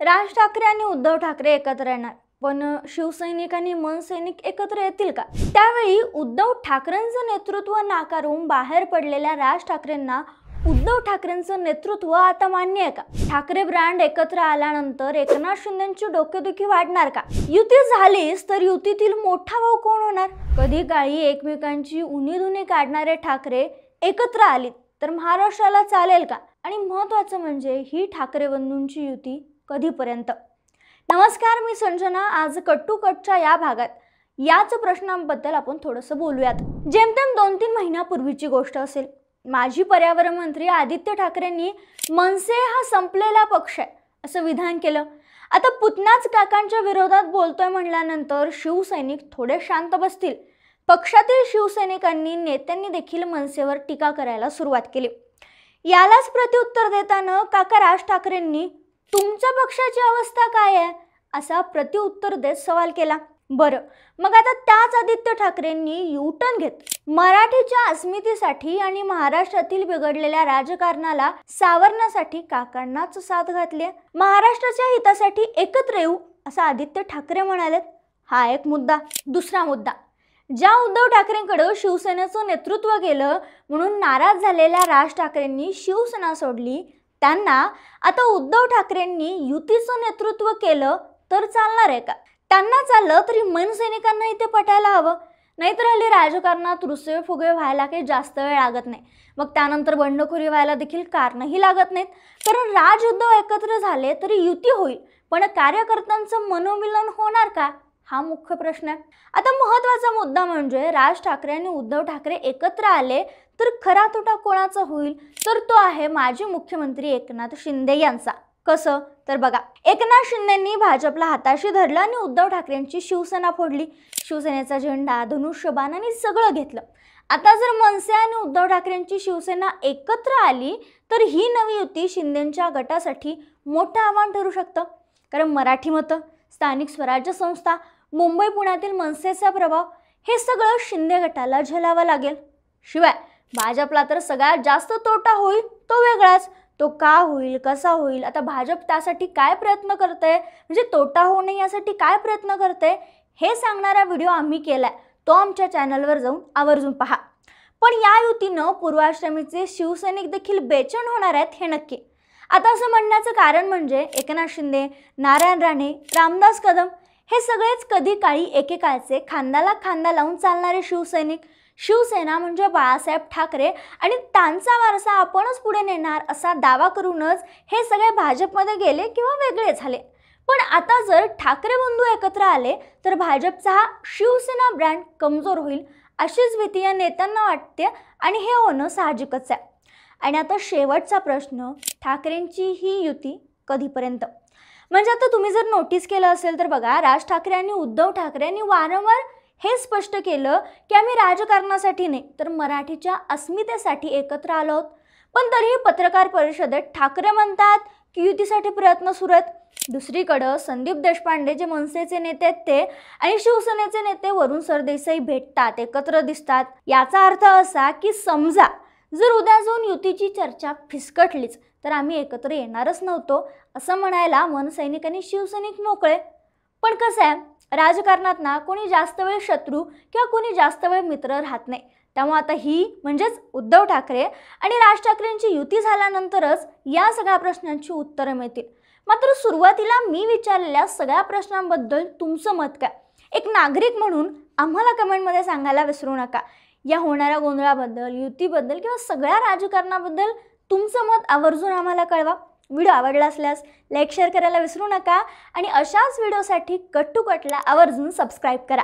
राज ठाकरे आणि उद्धव ठाकरे एकत्र येणार, पण शिवसैनिक आणि मनसैनिक एकत्र येतील का? त्यावेळी उद्धव ठाकरेंचं नेतृत्व नाकारून बाहेर पडलेल्या राज ठाकरेंना उद्धव ठाकरेंचं नेतृत्व आता मान्य आहे का? ठाकरे ब्रँड एकत्र आल्यानंतर एकनाथ शिंदेंची डोकेदुखी वाढणार का? युती झालीच तर युतीतील मोठा भाऊ कोण होणार? कधी काळी एकमेकांची उणीधुणी काढणारे ठाकरे एकत्र आलीत तर महाराष्ट्राला चालेल का? आणि महत्त्वाचं म्हणजे ही ठाकरे बंधूंची युती कधीपर्यंत? नमस्कार, मी संजना. आज कट्टू कटच्या या भागात याच प्रश्नांबद्दल आपण थोडंसं बोलूयात. जेमतेम 2-3 महिन्यापूर्वीची गोष्ट असेल. माजी पर्यावरण मंत्री आदित्य ठाकरेंनी मनसे हा संपलेला पक्ष आहे असं विधान केलं. आता पुतण्याच काकांच्या विरोधात बोलतोय म्हणल्यानंतर शिवसैनिक थोडे शांत बसतील. पक्षातील शिवसैनिकांनी नेत्यांनी देखील मनसेवर टीका करायला सुरुवात केली. यालाच प्रत्युत्तर देताना काका राज ठाकरेंनी तुमच्या पक्षाची अवस्था काय आहे असा प्रत्युत्तर देत सवाल केला. बरं, मग आता त्याच आदित्य ठाकरेंनी युटर्न घेत मराठीच्या अस्मितेसाठी आणि महाराष्ट्रातील बिघडलेल्या राजकारणाला सावरण्यासाठी काकांनाच साथ घातली. महाराष्ट्राच्या हितासाठी एकत्र येऊ असं आदित्य ठाकरे म्हणाले. हा एक मुद्दा. दुसरा मुद्दा, ज्या उद्धव ठाकरेंकडे शिवसेनेचं नेतृत्व गेलं म्हणून नाराज झालेल्या राज ठाकरेंनी शिवसेना सोडली, त्यांना आता उद्धव ठाकरेंनी युतीचं नेतृत्व केलं तर चालणार आहे का? त्यांना चाललं तरी मनसैनिकांना इथे पटायला हवं. नाहीतर हल्ली राजकारणात रुसवे फुगवे व्हायला काही जास्त वेळ लागत नाही. मग त्यानंतर बंडखोरी व्हायला देखील कारणही लागत नाहीत. कारण राज उद्धव एकत्र झाले तरी युती होईल, पण कार्यकर्त्यांचं मनोमिलन होणार का? हा मुख्य प्रश्न आहे. आता महत्त्वाचा मुद्दा म्हणजे राज ठाकरे आणि उद्धव ठाकरे एकत्र आले तर खरा तोटा कोणाचा होईल? तर तो आहे माजी मुख्यमंत्री एकनाथ शिंदे यांचा. कसं? तर बघा, एकनाथ शिंदेंनी भाजपला हाताशी धरलं आणि उद्धव ठाकरेंची शिवसेना फोडली. शिवसेनेचा झेंडा, धनुष्यबाण आणि सगळं घेतलं. आता जर मनसे आणि उद्धव ठाकरेंची शिवसेना एकत्र आली तर ही नवी युती शिंदेंच्या गटासाठी मोठं आव्हान ठरू शकतं. कारण मराठी मतं, स्थानिक स्वराज्य संस्था, मुंबई पुण्यातील मनसेचा प्रभाव हे सगळं शिंदे गटाला झेलावं लागेल. शिवाय भाजपला तर सगळ्यात जास्त तोटा होईल तो वेगळाच. तो का होईल, कसा होईल, आता भाजप त्यासाठी काय प्रयत्न करते, म्हणजे तोटा होऊ नये यासाठी काय प्रयत्न करते हे सांगणारा व्हिडिओ आम्ही केलाय. तो आमच्या चॅनलवर जाऊन आवर्जून पहा. पण या युतीनं पूर्वाश्रमीचे शिवसैनिक देखील बेचैन होणार आहेत हे नक्की. आता असं म्हणण्याचं कारण म्हणजे एकनाथ शिंदे, नारायण राणे, रामदास कदम हे सगळेच कधी काळी एकेकाळचे खांद्याला खांदा लावून चालणारे शिवसैनिक. शिवसेना म्हणजे बाळासाहेब ठाकरे आणि त्यांचा वारसा आपणच पुढे नेणार असा दावा करूनच हे सगळे भाजपमध्ये गेले किंवा वेगळे झाले. पण आता जर ठाकरे बंधू एकत्र आले तर भाजपचा हा शिवसेना ब्रँड कमजोर होईल अशीच भीती या नेत्यांना वाटते आणि हे होणं साहजिकच आहे. आणि आता शेवटचा प्रश्न, ठाकरेंची ही युती कधीपर्यंत? म्हणजे आता तुम्ही जर नोटीस केलं असेल तर बघा, राज ठाकरे आणि उद्धव ठाकरे यांनी वारंवार हे स्पष्ट केलं की आम्ही राजकारणासाठी नाही तर मराठीच्या अस्मितेसाठी एकत्र आलो आहोत. पण तरीही पत्रकार परिषदेत ठाकरे म्हणतात की युतीसाठी प्रयत्न सुरू आहेत. दुसरीकडं संदीप देशपांडे जे मनसेचे नेते आहेत ते आणि शिवसेनेचे नेते वरुण सरदेसाई भेटतात, एकत्र दिसतात. याचा अर्थ असा की समजा जर उद्या जाऊन युतीची चर्चा फिसकटलीच तर आम्ही एकत्र येणारच नव्हतो असं म्हणायला मनसैनिक आणि शिवसैनिक मोकळे. पण कसं आहे, राजकारणात ना कोणी जास्त वेळ शत्रू किंवा कोणी जास्त वेळ मित्र राहत नाही. त्यामुळे आता ही म्हणजेच उद्धव ठाकरे आणि राज ठाकरेंची युती झाल्यानंतरच या सगळ्या प्रश्नांची उत्तरं मिळतील. मात्र सुरुवातीला मी विचारलेल्या सगळ्या प्रश्नांबद्दल तुमचं मत काय? एक नागरिक म्हणून आम्हाला कमेंटमध्ये सांगायला विसरू नका. या होणाऱ्या गोंधळाबद्दल, युतीबद्दल किंवा सगळ्या राजकारणाबद्दल तुमचं मत आवर्जून आम्हाला कळवा. व्हिडिओ आवडला असल्यास लाईक शेअर करायला विसरू नका आणि अशाच व्हिडिओसाठी कट्टू कटला आवर्जून सबस्क्राईब करा.